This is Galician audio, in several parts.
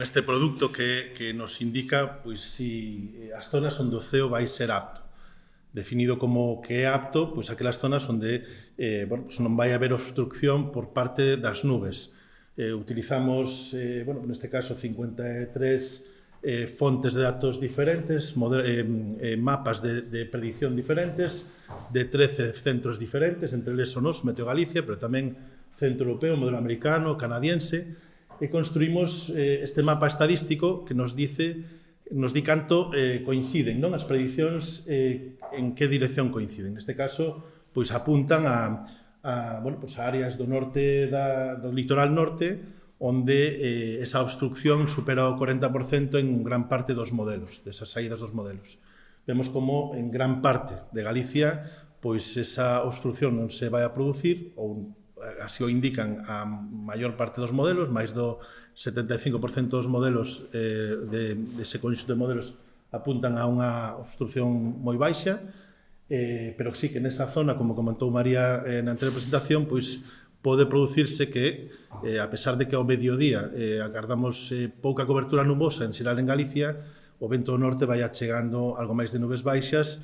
Este producto que nos indica pois, si as zonas onde o ceo vai ser apto. Definido como que é apto, pois aquelas zonas onde pois non vai haber obstrucción por parte das nubes. Utilizamos, neste caso, 53 fontes de datos diferentes, mapas de predicción diferentes, de 13 centros diferentes, entre eles son os Meteo Galicia, pero tamén centro europeo, modelo americano, canadiense, e construímos este mapa estadístico que nos di canto coinciden, non? As predicións en que dirección coinciden. Neste caso, pois apuntan a áreas do norte do litoral norte onde esa obstrucción supera o 40% en gran parte dos modelos, desas saídas dos modelos. Vemos como en gran parte de Galicia pois esa obstrucción non se vai a producir, ou así o indican a maior parte dos modelos, máis do 75% dos modelos dese conxunto de modelos apuntan a unha obstrucción moi baixa, pero sí que nesa zona, como comentou María na anterior presentación, pois pode producirse que, a pesar de que ao mediodía agardamos pouca cobertura nubosa en xeral en Galicia, o vento do norte vai achegando algo máis de nubes baixas,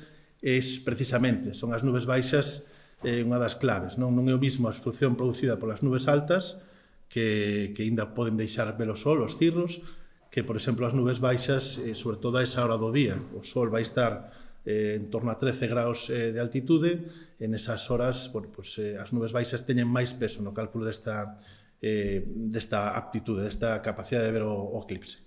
precisamente, son as nubes baixas unha das claves. Non é o mesmo a obstrucción producida polas nubes altas, que ainda poden deixar ver o sol, os cirros, que, por exemplo, as nubes baixas, sobre todo a esa hora do día. O sol vai estar en torno a 13 graus de altitude, e nesas horas as nubes baixas teñen máis peso no cálculo desta aptitude, desta capacidade de ver o eclipse.